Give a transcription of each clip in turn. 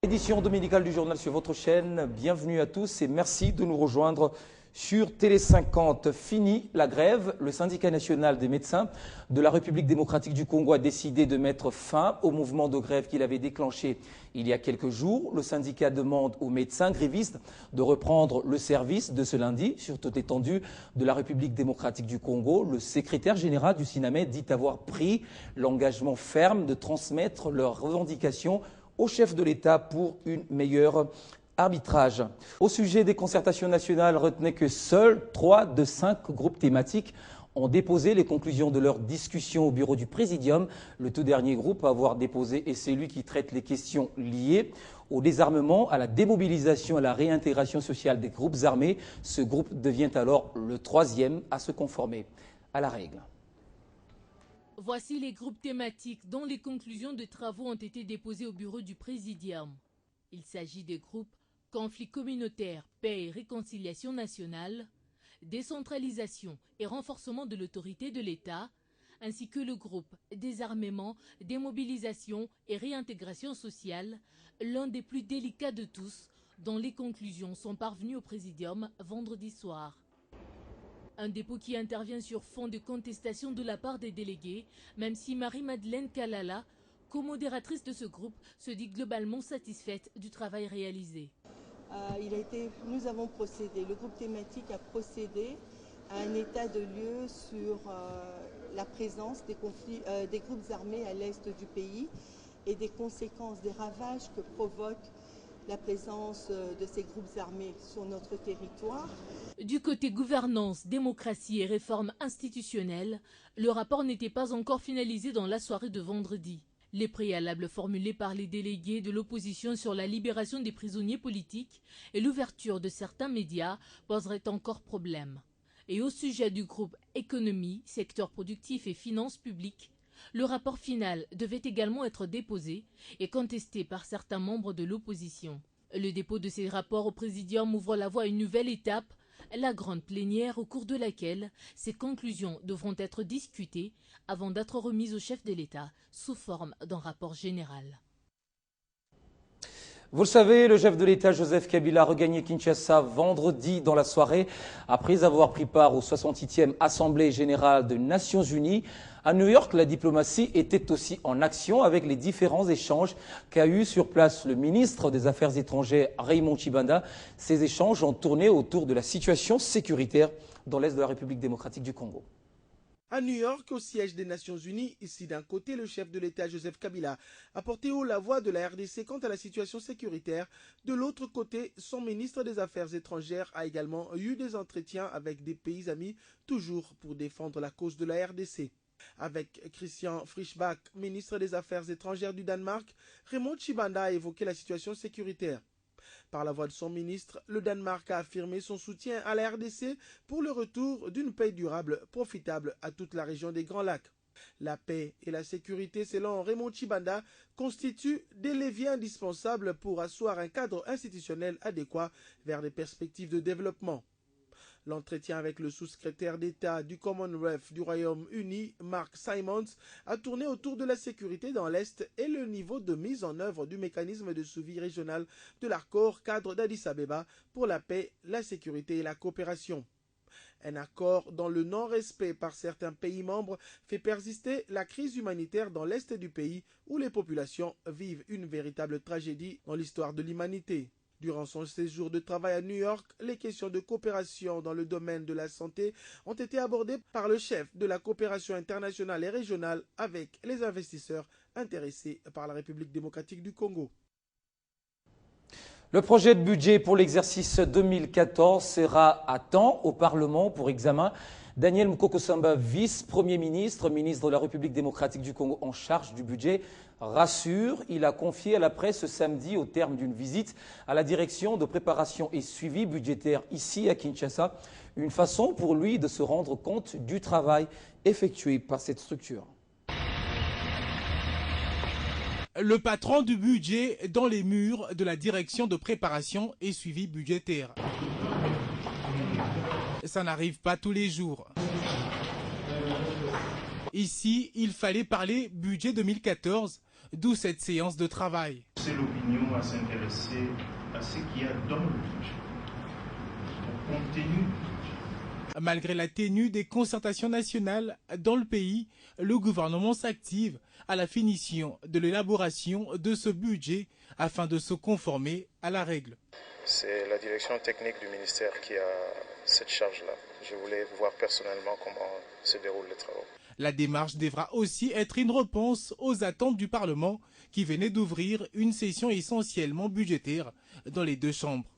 Édition dominicale du journal sur votre chaîne. Bienvenue à tous et merci de nous rejoindre sur Télé 50. Fini la grève. Le syndicat national des médecins de la République démocratique du Congo a décidé de mettre fin au mouvement de grève qu'il avait déclenché il y a quelques jours. Le syndicat demande aux médecins grévistes de reprendre le service de ce lundi sur toute l'étendue de la République démocratique du Congo. Le secrétaire général du SINAMED dit avoir pris l'engagement ferme de transmettre leurs revendications au chef de l'État pour une meilleure arbitrage. Au sujet des concertations nationales, retenez que seuls 3 de 5 groupes thématiques ont déposé les conclusions de leur discussion au bureau du Présidium. Le tout dernier groupe à avoir déposé est celui qui traite les questions liées au désarmement, à la démobilisation, à la réintégration sociale des groupes armés. Ce groupe devient alors le 3e à se conformer à la règle. Voici les groupes thématiques dont les conclusions de travaux ont été déposées au bureau du Présidium. Il s'agit des groupes conflits communautaires, paix et réconciliation nationale, décentralisation et renforcement de l'autorité de l'État, ainsi que le groupe désarmement, démobilisation et réintégration sociale, l'un des plus délicats de tous, dont les conclusions sont parvenues au Présidium vendredi soir. Un dépôt qui intervient sur fond de contestation de la part des délégués, même si Marie-Madeleine Kalala, co-modératrice de ce groupe, se dit globalement satisfaite du travail réalisé. Nous avons procédé, le groupe thématique a procédé à un état de lieu sur la présence des groupes armés à l'est du pays et des conséquences, des ravages que provoque la présence de ces groupes armés sur notre territoire. Du côté gouvernance, démocratie et réforme institutionnelle, le rapport n'était pas encore finalisé dans la soirée de vendredi. Les préalables formulés par les délégués de l'opposition sur la libération des prisonniers politiques et l'ouverture de certains médias poseraient encore problème. Et au sujet du groupe économie, secteur productif et finances publiques, le rapport final devait également être déposé et contesté par certains membres de l'opposition. Le dépôt de ces rapports au Présidium ouvre la voie à une nouvelle étape, la grande plénière au cours de laquelle ces conclusions devront être discutées avant d'être remises au chef de l'État sous forme d'un rapport général. Vous le savez, le chef de l'État, Joseph Kabila, a regagné Kinshasa vendredi dans la soirée après avoir pris part aux 68e Assemblée générale des Nations Unies. À New York, la diplomatie était aussi en action avec les différents échanges qu'a eu sur place le ministre des Affaires étrangères, Raymond Tshibanda. Ces échanges ont tourné autour de la situation sécuritaire dans l'est de la République démocratique du Congo. À New York, au siège des Nations Unies, ici d'un côté, le chef de l'État Joseph Kabila a porté haut la voix de la RDC quant à la situation sécuritaire. De l'autre côté, son ministre des Affaires étrangères a également eu des entretiens avec des pays amis, toujours pour défendre la cause de la RDC. Avec Christian Frischbach, ministre des Affaires étrangères du Danemark, Raymond Tshibanda a évoqué la situation sécuritaire. Par la voix de son ministre, le Danemark a affirmé son soutien à la RDC pour le retour d'une paix durable, profitable à toute la région des Grands Lacs. La paix et la sécurité, selon Raymond Tshibanda, constituent des leviers indispensables pour asseoir un cadre institutionnel adéquat vers des perspectives de développement. L'entretien avec le sous-secrétaire d'État du Commonwealth du Royaume-Uni, Mark Simons, a tourné autour de la sécurité dans l'Est et le niveau de mise en œuvre du mécanisme de suivi régional de l'accord cadre d'Addis Abeba pour la paix, la sécurité et la coopération. Un accord dont le non-respect par certains pays membres fait persister la crise humanitaire dans l'Est du pays où les populations vivent une véritable tragédie dans l'histoire de l'humanité. Durant son séjour de travail à New York, les questions de coopération dans le domaine de la santé ont été abordées par le chef de la coopération internationale et régionale avec les investisseurs intéressés par la République démocratique du Congo. Le projet de budget pour l'exercice 2014 sera à temps au Parlement pour examen. Daniel Mukoko-Samba, vice-premier ministre, ministre de la République démocratique du Congo en charge du budget, rassure. Il a confié à la presse ce samedi, au terme d'une visite à la direction de préparation et suivi budgétaire ici à Kinshasa, une façon pour lui de se rendre compte du travail effectué par cette structure. Le patron du budget dans les murs de la direction de préparation et suivi budgétaire. Ça n'arrive pas tous les jours. Ici, il fallait parler budget 2014, D'où cette séance de travail. C'est l'opinion à s'intéresser à ce qu'il y a dans le budget. Au contenu. Malgré la ténue des concertations nationales dans le pays, le gouvernement s'active à la finition de l'élaboration de ce budget afin de se conformer à la règle. C'est la direction technique du ministère qui a cette charge-là. Je voulais voir personnellement comment se déroulent les travaux. La démarche devra aussi être une réponse aux attentes du Parlement qui venait d'ouvrir une session essentiellement budgétaire dans les deux chambres.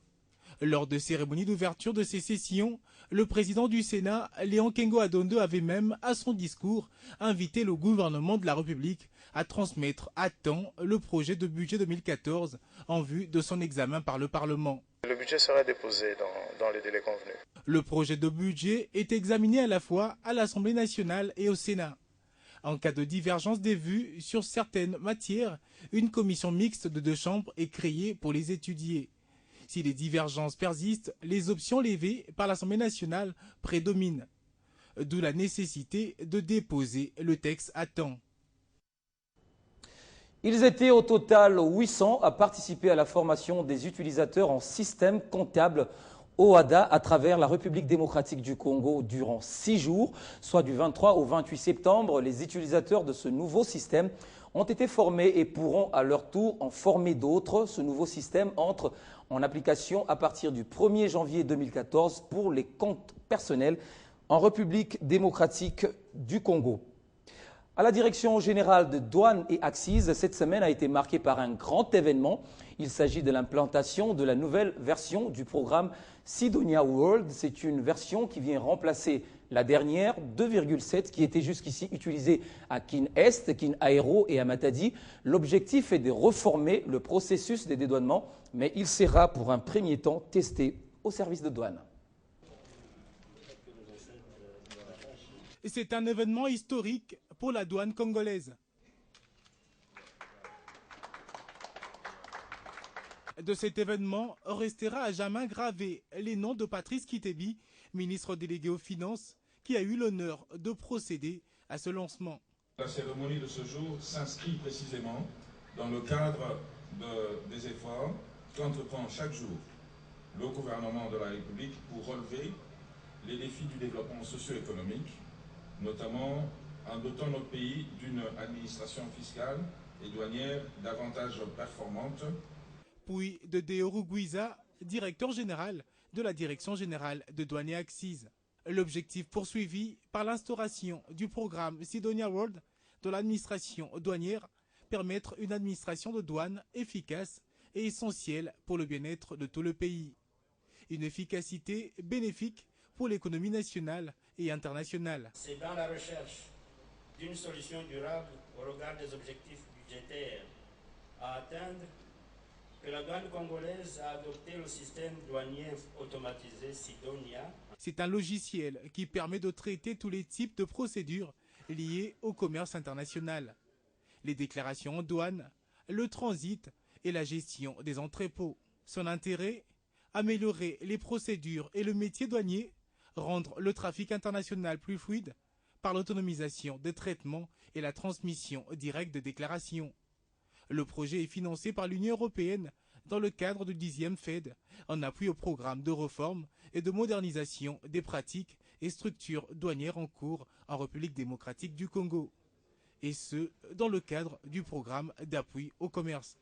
Lors de cérémonies d'ouverture de ces sessions, le président du Sénat, Léon Kengo-Adondo, avait même, à son discours, invité le gouvernement de la République à transmettre à temps le projet de budget 2014 en vue de son examen par le Parlement. Le budget sera déposé dans les délais convenus. Le projet de budget est examiné à la fois à l'Assemblée nationale et au Sénat. En cas de divergence des vues sur certaines matières, une commission mixte de deux chambres est créée pour les étudier. Si les divergences persistent, les options levées par l'Assemblée nationale prédominent. D'où la nécessité de déposer le texte à temps. Ils étaient au total 800 à participer à la formation des utilisateurs en système comptable OHADA à travers la République démocratique du Congo durant 6 jours, soit du 23 au 28 septembre. Les utilisateurs de ce nouveau système ont été formés et pourront à leur tour en former d'autres. Ce nouveau système entre en application à partir du 1er janvier 2014 pour les comptes personnels en République démocratique du Congo. À la Direction générale de douane et Axis, cette semaine a été marquée par un grand événement. Il s'agit de l'implantation de la nouvelle version du programme Sidonia World. C'est une version qui vient remplacer la dernière 2,7 qui était jusqu'ici utilisée à Kin Est, Kin Aero et à Matadi. L'objectif est de reformer le processus des dédouanements, mais il sera pour un premier temps testé au service de douane. C'est un événement historique pour la douane congolaise. De cet événement restera à jamais gravé les noms de Patrice Kitebi, ministre délégué aux Finances, qui a eu l'honneur de procéder à ce lancement. La cérémonie de ce jour s'inscrit précisément dans le cadre des efforts qu'entreprend chaque jour le gouvernement de la République pour relever les défis du développement socio-économique, notamment en dotant notre pays d'une administration fiscale et douanière davantage performante. Puis de Deoru Guiza, directeur général de la Direction générale de douane et Axis. L'objectif poursuivi par l'instauration du programme Sidonia World de l'administration douanière, permettre une administration de douane efficace et essentielle pour le bien-être de tout le pays. Une efficacité bénéfique pour l'économie nationale et internationale. C'est dans la recherche d'une solution durable au regard des objectifs budgétaires à atteindre que la douane congolaise a adopté le système douanier automatisé Sidonia. C'est un logiciel qui permet de traiter tous les types de procédures liées au commerce international. Les déclarations en douane, le transit et la gestion des entrepôts. Son intérêt, améliorer les procédures et le métier douanier, rendre le trafic international plus fluide par l'autonomisation des traitements et la transmission directe des déclarations. Le projet est financé par l'Union européenne dans le cadre du 10e FED, en appui au programme de réforme et de modernisation des pratiques et structures douanières en cours en République démocratique du Congo. Et ce, dans le cadre du programme d'appui au commerce.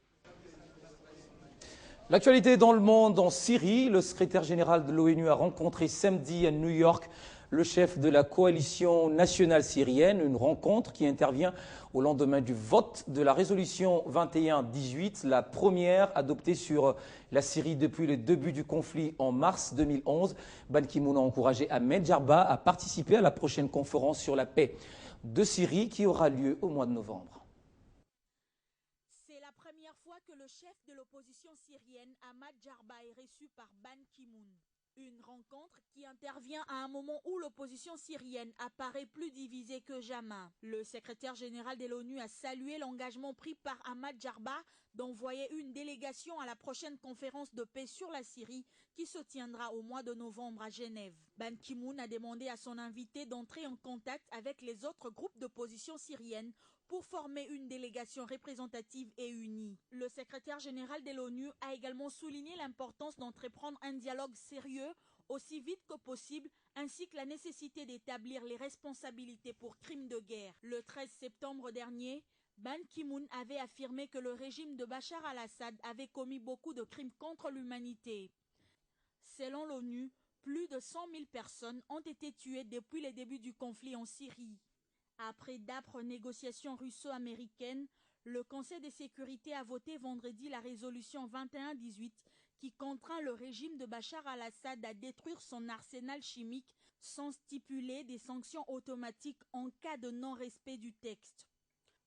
L'actualité dans le monde, en Syrie, le secrétaire général de l'ONU a rencontré samedi à New York le chef de la coalition nationale syrienne, une rencontre qui intervient au lendemain du vote de la résolution 21-18, la première adoptée sur la Syrie depuis le début du conflit en mars 2011. Ban Ki-moon a encouragé Ahmed Jarba à participer à la prochaine conférence sur la paix de Syrie qui aura lieu au mois de novembre. C'est la première fois que le chef de l'opposition syrienne, Ahmad Jarba, est reçu par Ban Ki-moon. Une rencontre qui intervient à un moment où l'opposition syrienne apparaît plus divisée que jamais. Le secrétaire général de l'ONU a salué l'engagement pris par Ahmad Jarba d'envoyer une délégation à la prochaine conférence de paix sur la Syrie qui se tiendra au mois de novembre à Genève. Ban Ki-moon a demandé à son invité d'entrer en contact avec les autres groupes d'opposition syrienne pour former une délégation représentative et unie. Le secrétaire général de l'ONU a également souligné l'importance d'entreprendre un dialogue sérieux aussi vite que possible, ainsi que la nécessité d'établir les responsabilités pour crimes de guerre. Le 13 septembre dernier, Ban Ki-moon avait affirmé que le régime de Bachar al-Assad avait commis beaucoup de crimes contre l'humanité. Selon l'ONU, plus de 100 000 personnes ont été tuées depuis le début du conflit en Syrie. Après d'âpres négociations russo-américaines, le Conseil de sécurité a voté vendredi la résolution 2118 qui contraint le régime de Bachar al-Assad à détruire son arsenal chimique sans stipuler des sanctions automatiques en cas de non-respect du texte.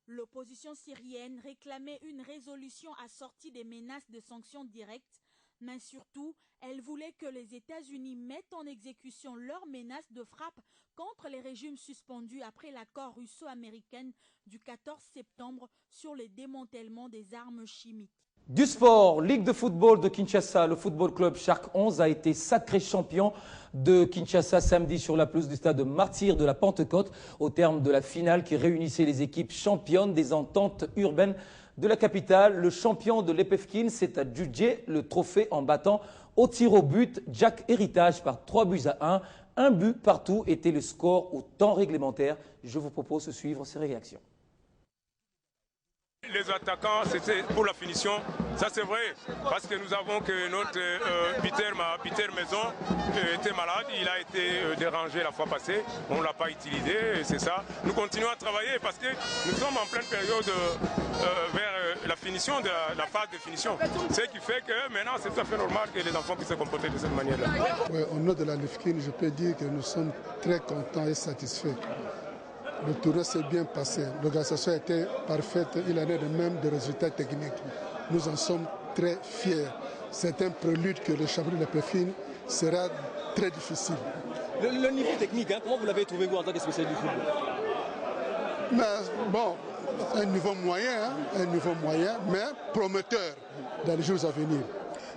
L'opposition syrienne réclamait une résolution assortie des menaces de sanctions directes, mais surtout, elle voulait que les États-Unis mettent en exécution leurs menaces de frappe contre les régimes suspendus après l'accord russo-américain du 14 septembre sur le démantèlement des armes chimiques. Du sport, Ligue de football de Kinshasa, le football club Shark 11 a été sacré champion de Kinshasa samedi sur la pelouse du stade Martyr de la Pentecôte au terme de la finale qui réunissait les équipes championnes des ententes urbaines de la capitale. Le champion de l'Epefkin s'est adjugé le trophée en battant au tir au but Jack Héritage par 3-1. Un but partout était le score au temps réglementaire. Je vous propose de suivre ces réactions. Les attaquants, c'était pour la finition, ça c'est vrai, parce que nous avons que notre Peter Maison était malade, il a été dérangé la fois passée, on ne l'a pas utilisé, c'est ça. Nous continuons à travailler parce que nous sommes en pleine période vers la finition, la phase de finition. Ce qui fait que maintenant c'est tout à fait normal que les enfants puissent se comporter de cette manière-là. Ouais, au nom de la LIFKIN, je peux dire que nous sommes très contents et satisfaits. Le tournoi s'est bien passé, l'organisation a été parfaite, il en est de même des résultats techniques. Nous en sommes très fiers. C'est un prélude que le championnat de l'Epefkin sera très difficile. Le niveau technique, hein, comment vous l'avez trouvé vous en tant que spécialiste du football? Bon, un niveau moyen, mais prometteur dans les jours à venir.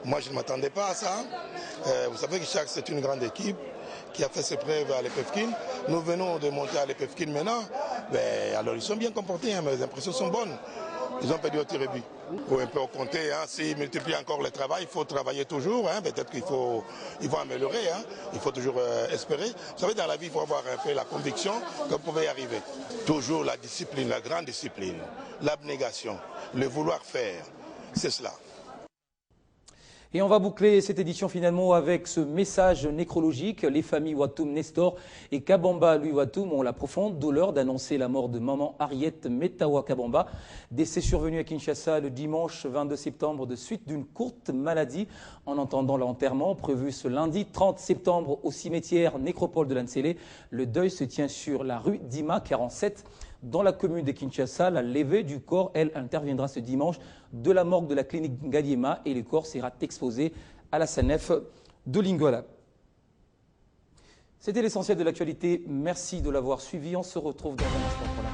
Moi, je ne m'attendais pas à ça. Vous savez que Shark, c'est une grande équipe qui a fait ses preuves à l'Epefkin. Nous venons de monter à l'Epefkin maintenant. Alors, ils sont bien comportés, hein, mes impressions sont bonnes. Ils ont perdu au tir et but. On peut compter, hein, s'ils multiplient encore le travail, il faut travailler toujours. Hein, peut-être qu'il faut améliorer, hein, il faut toujours espérer. Vous savez, dans la vie, il faut avoir un peu la conviction que vous pouvez y arriver. Toujours la discipline, la grande discipline, l'abnégation, le vouloir faire, c'est cela. Et on va boucler cette édition finalement avec ce message nécrologique. Les familles Watoum Nestor et Kabamba Louis Watoum ont la profonde douleur d'annoncer la mort de maman Ariette Metawa Kabamba, décès survenu à Kinshasa le dimanche 22 septembre de suite d'une courte maladie. En entendant l'enterrement prévu ce lundi 30 septembre au cimetière nécropole de Lansele, le deuil se tient sur la rue Dima 47. Dans la commune de Kinshasa, la levée du corps, elle, interviendra ce dimanche de la morgue de la clinique Ngaliema et le corps sera exposé à la SANEF de Lingala. C'était l'essentiel de l'actualité. Merci de l'avoir suivi. On se retrouve dans un instant pour la